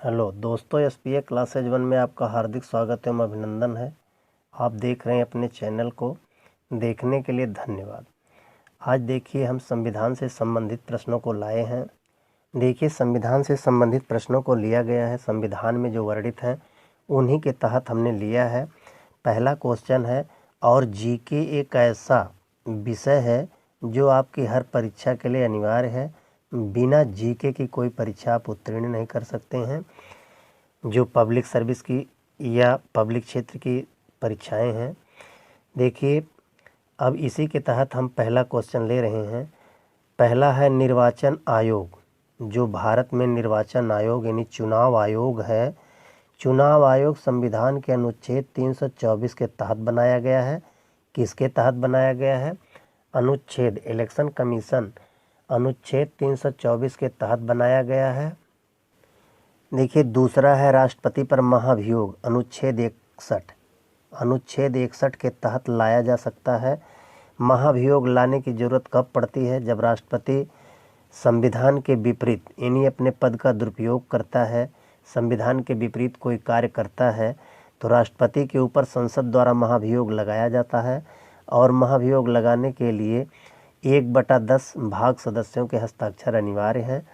Hello दोस्तों, SPA classes 1 में आपका हार्दिक स्वागत एवं अभिनंदन है। आप देख रहे हैं अपने चैनल को। देखने के लिए धन्यवाद। आज देखिए हम संविधान से संबंधित प्रश्नों को लाए हैं। देखिए संविधान से संबंधित प्रश्नों को लिया गया है, संविधान में जो वर्णित हैं उन्हीं के तहत हमने लिया है। पहला क्वेश्चन है, और जीके एक ऐसा विषय है जो आपकी हर परीक्षा के लिए अनिवार्य है। बिना जीके की कोई परीक्षा आप उत्तीर्ण नहीं कर सकते हैं। जो पब्लिक सर्विस की या पब्लिक क्षेत्र की परीक्षाएं हैं। देखिए अब इसी के तहत हम पहला क्वेश्चन ले रहे हैं। पहला है निर्वाचन आयोग। जो भारत में निर्वाचन आयोग यानी चुनाव आयोग है, चुनाव आयोग संविधान के अनुच्छेद 324 के तहत बनाया गया है। किसके तहत बनाया गया है? अनुच्छेद इलेक्शन कमीशन अनुच्छेद 324 के तहत बनाया गया है। देखिए दूसरा है राष्ट्रपति पर महाभियोग। अनुच्छेद 61 के तहत लाया जा सकता है। महाभियोग लाने की जरूरत कब पड़ती है? जब राष्ट्रपति संविधान के विपरीत यानी अपने पद का दुरुपयोग करता है, संविधान के विपरीत कोई कार्य करता है तो राष्ट्रपति के ऊपर संसद द्वारा महाभियोग लगाया जाता है। और महाभियोग लगाने के लिए 1/10 भाग सदस्यों के हस्ताक्षर अनिवार्य हैं।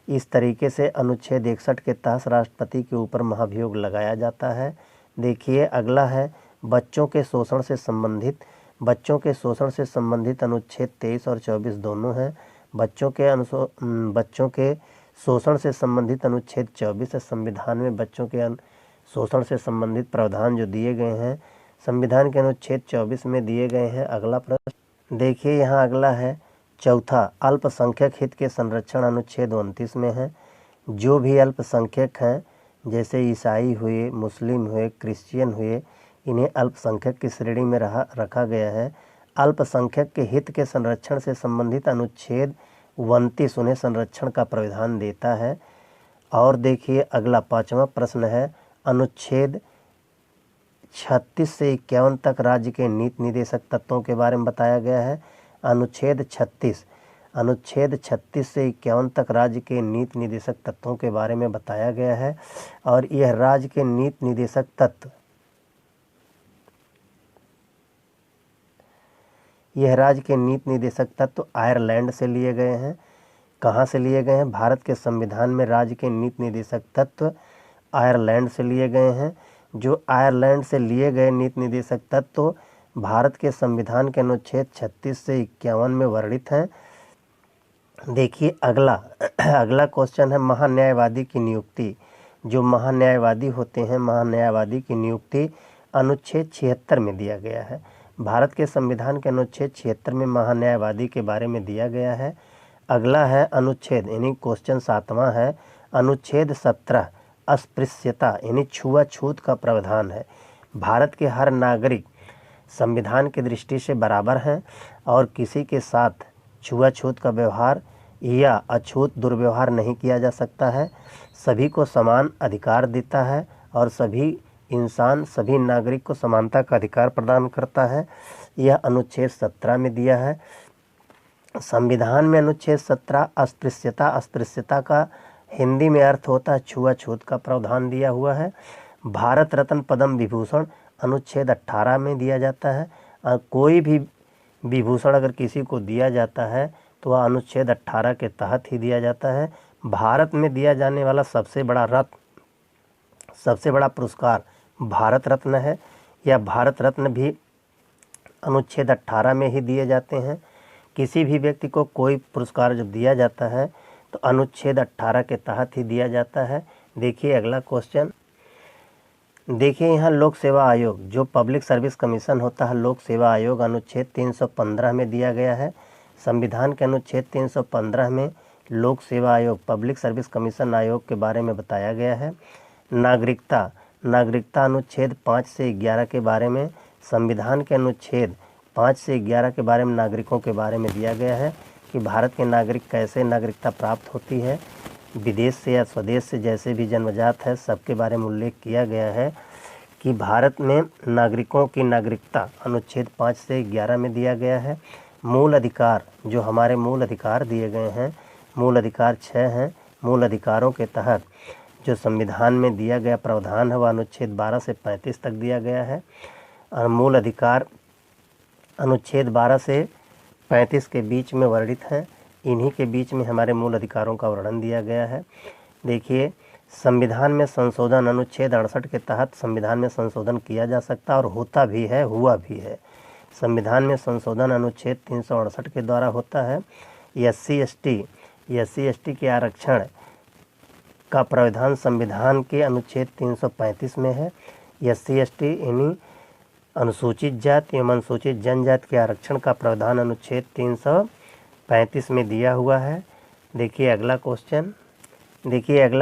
इस तरीके से अनुच्छेद 61 के तहत राष्ट्रपति के ऊपर महाभियोग लगाया जाता है। देखिए अगला है बच्चों के शोषण से संबंधित। बच्चों के शोषण से संबंधित अनुच्छेद 23 और 24 दोनों हैं। बच्चों के शोषण से संबंधित अनुच्छेद 24 है। संविधान में बच्चों के शोषण से संबंधित प्रावधान जो दिए गए हैं संविधान के अनुच्छेद 24 में दिए गए हैं। अगला प्रश्न देखिए, यहाँ अगला है चौथा, अल्पसंख्यक हित के संरक्षण अनुच्छेद 29 में है। जो भी अल्पसंख्यक हैं जैसे ईसाई हुए, मुस्लिम हुए, क्रिश्चियन हुए, इन्हें अल्पसंख्यक की श्रेणी में रखा गया है। अल्पसंख्यक के हित के संरक्षण से संबंधित अनुच्छेद 29 उन्हें संरक्षण का प्रावधान देता है। और देखिए अगला पांचवा प्रश्न है, अनुच्छेद 36 से 51 तक राज्य के नीति निर्देशक तत्वों के बारे में बताया गया है। अनुच्छेद 36 से 51 तक राज्य के नीति निर्देशक तत्वों के बारे में बताया गया है। और यह राज्य के नीति निर्देशक तत्व आयरलैंड से लिए गए हैं। कहाँ से लिए गए हैं? भारत के संविधान में राज्य के नीति निर्देशक तत्व आयरलैंड से लिए गए हैं। जो आयरलैंड से लिए गए नीति निर्देशक तत्व भारत के संविधान के अनुच्छेद 36 से 51 में वर्णित हैं। देखिए अगला क्वेश्चन है महान्यायवादी की नियुक्ति। जो महान्यायवादी होते हैं, महान्यायवादी की नियुक्ति अनुच्छेद 76 में दिया गया है। भारत के संविधान के अनुच्छेद 76 में महान्यायवादी के बारे में दिया गया है। अगला है अनुच्छेद यानी क्वेश्चन 7वां है, अनुच्छेद 17 अस्पृश्यता यानी छुआछूत का प्रावधान है। भारत के हर नागरिक संविधान की दृष्टि से बराबर हैं और किसी के साथ छुआछूत का व्यवहार या अछूत दुर्व्यवहार नहीं किया जा सकता है। सभी को समान अधिकार देता है और सभी नागरिक को समानता का अधिकार प्रदान करता है। यह अनुच्छेद 17 में दिया है। संविधान में अनुच्छेद 17 अस्पृश्यता का हिंदी में अर्थ होता है छुआछूत का प्रावधान दिया हुआ है। भारत रत्न पद्म विभूषण अनुच्छेद 18 में दिया जाता है। कोई भी विभूषण अगर किसी को दिया जाता है तो वह अनुच्छेद 18 के तहत ही दिया जाता है। भारत में दिया जाने वाला सबसे बड़ा पुरस्कार भारत रत्न है। या भारत रत्न भी अनुच्छेद 18 में ही दिए जाते हैं। किसी भी व्यक्ति को कोई पुरस्कार जब दिया जाता है तो अनुच्छेद 18 के तहत ही दिया जाता है। देखिए अगला क्वेश्चन, देखिए यहाँ लोक सेवा आयोग जो पब्लिक सर्विस कमीशन होता है, लोक सेवा आयोग अनुच्छेद 315 में दिया गया है। संविधान के अनुच्छेद 315 में लोक सेवा आयोग पब्लिक सर्विस कमीशन आयोग के बारे में बताया गया है। नागरिकता अनुच्छेद 5 से 11 के बारे में, संविधान के अनुच्छेद 5 से 11 के बारे में नागरिकों के बारे में दिया गया है कि भारत के नागरिक कैसे नागरिकता प्राप्त होती है, विदेश से या स्वदेश से जैसे भी जन्मजात है सबके बारे में उल्लेख किया गया है कि भारत में नागरिकों की नागरिकता अनुच्छेद 5 से 11 में दिया गया है। मूल अधिकार जो हमारे मूल अधिकार दिए गए हैं, मूल अधिकार 6 हैं। मूल अधिकारों के तहत जो संविधान में दिया गया प्रावधान है वह अनुच्छेद 12 से 35 तक दिया गया है। और मूल अधिकार अनुच्छेद 12 से 35 के बीच में वर्णित हैं। इन्हीं के बीच में हमारे मूल अधिकारों का वर्णन दिया गया है। देखिए, संविधान में संशोधन अनुच्छेद 68 के तहत संविधान में संशोधन किया जा सकता और होता भी है, हुआ भी है। संविधान में संशोधन अनुच्छेद 368 के द्वारा होता है। SC/ST के आरक्षण का प्रावधान संविधान के अनुच्छेद 335 में है। SC/ST यानी अनुसूचित जाति एवं अनुसूचित जनजाति के आरक्षण का प्रावधान अनुच्छेद 335 में दिया हुआ है। देखिए अगला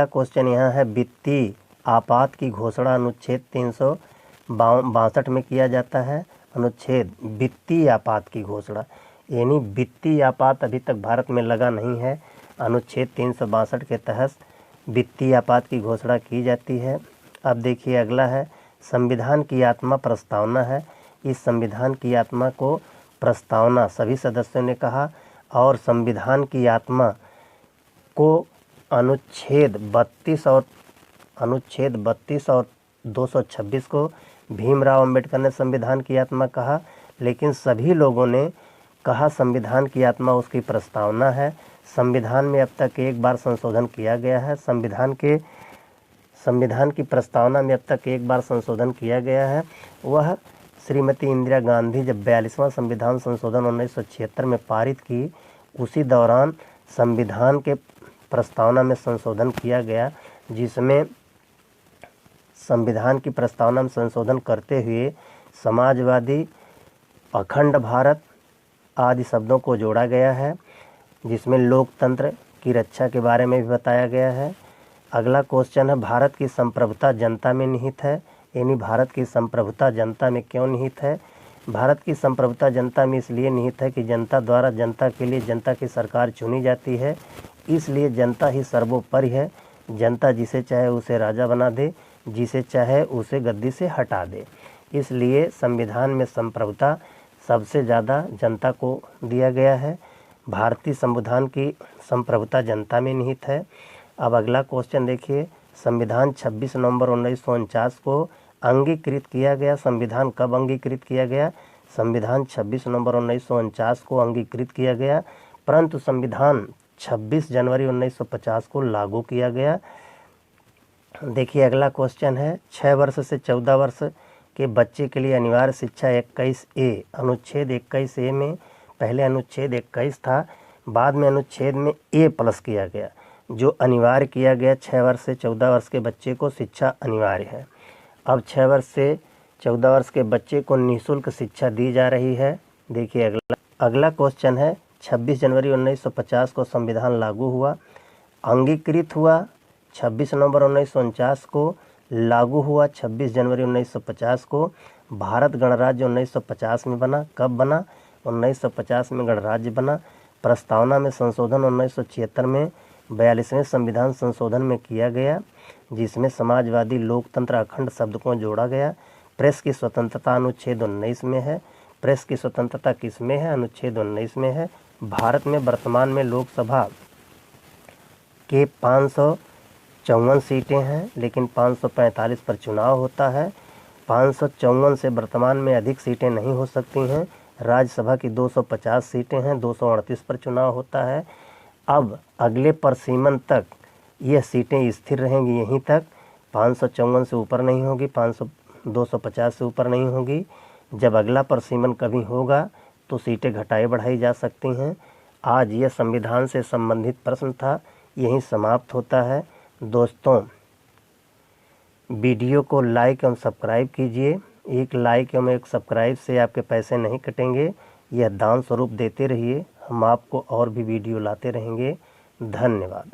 क्वेश्चन यहाँ है, वित्तीय आपात की घोषणा अनुच्छेद 362 में किया जाता है। अनुच्छेद वित्तीय आपात की घोषणा यानी वित्तीय आपात अभी तक भारत में लगा नहीं है। अनुच्छेद 362 के तहत वित्तीय आपात की घोषणा की जाती है। अब देखिए अगला है, संविधान की आत्मा प्रस्तावना है। इस संविधान की आत्मा को प्रस्तावना सभी सदस्यों ने कहा और संविधान की आत्मा को अनुच्छेद 32 और 226 को भीमराव अंबेडकर ने संविधान की आत्मा कहा, लेकिन सभी लोगों ने कहा संविधान की आत्मा उसकी प्रस्तावना है। संविधान में अब तक एक बार संशोधन किया गया है। संविधान की प्रस्तावना में अब तक एक बार संशोधन किया गया है। वह श्रीमती इंदिरा गांधी जब 42वां संविधान संशोधन 1976 में पारित की, उसी दौरान संविधान के प्रस्तावना में संशोधन किया गया, जिसमें संविधान की प्रस्तावना में संशोधन करते हुए समाजवादी, अखंड भारत आदि शब्दों को जोड़ा गया है, जिसमें लोकतंत्र की रक्षा के बारे में भी बताया गया है। अगला क्वेश्चन है, भारत की संप्रभुता जनता में निहित है। यानी भारत की संप्रभुता जनता में क्यों निहित है? भारत की संप्रभुता जनता में इसलिए निहित है कि जनता द्वारा जनता के लिए जनता की सरकार चुनी जाती है, इसलिए जनता ही सर्वोपरि है। जनता जिसे चाहे उसे राजा बना दे, जिसे चाहे उसे गद्दी से हटा दे। इसलिए संविधान में संप्रभुता सबसे ज़्यादा जनता को दिया गया है। भारतीय संविधान की संप्रभुता जनता में निहित है। अब अगला क्वेश्चन देखिए, संविधान 26 नवंबर 1949 को अंगीकृत किया गया। संविधान कब अंगीकृत किया गया? संविधान 26 नवंबर 1949 को अंगीकृत किया गया, परंतु संविधान 26 जनवरी 1950 को लागू किया गया। देखिए अगला क्वेश्चन है, 6 वर्ष से 14 वर्ष के बच्चे के लिए अनिवार्य शिक्षा 21A, अनुच्छेद 21A में पहले अनुच्छेद 21 था, बाद में अनुच्छेद में A+ किया गया, जो अनिवार्य किया गया 6 वर्ष से 14 वर्ष के बच्चे को शिक्षा अनिवार्य है। अब 6 वर्ष से 14 वर्ष के बच्चे को निःशुल्क शिक्षा दी जा रही है। देखिए अगला क्वेश्चन है, 26 जनवरी 1950 को संविधान लागू हुआ, अंगीकृत हुआ 26 नवंबर 1949 को, लागू हुआ 26 जनवरी 1950 को। भारत गणराज्य 1950 में बना। कब बना? 1950 में गणराज्य बना। प्रस्तावना में संशोधन 1976 में 42वें संविधान संशोधन में किया गया, जिसमें समाजवादी, लोकतंत्र, अखंड शब्द को जोड़ा गया। प्रेस की स्वतंत्रता अनुच्छेद 19 में है। प्रेस की स्वतंत्रता किस में है? अनुच्छेद 19 में है। भारत में वर्तमान में लोकसभा के 554 सीटें हैं, लेकिन 545 पर चुनाव होता है। 554 से वर्तमान में अधिक सीटें नहीं हो सकती हैं। राज्यसभा की 250 सीटें हैं, 238 पर चुनाव होता है। अब अगले परिसीमन तक यह सीटें स्थिर रहेंगी यहीं तक, 554 से ऊपर नहीं होगी, 250 से ऊपर नहीं होगी। जब अगला परिसीमन कभी होगा तो सीटें घटाई बढ़ाई जा सकती हैं। आज यह संविधान से संबंधित प्रश्न था, यहीं समाप्त होता है। दोस्तों, वीडियो को लाइक एवं सब्सक्राइब कीजिए। एक लाइक एवं एक सब्सक्राइब से आपके पैसे नहीं कटेंगे, यह दान स्वरूप देते रहिए। हम आपको और भी वीडियो लाते रहेंगे। धन्यवाद।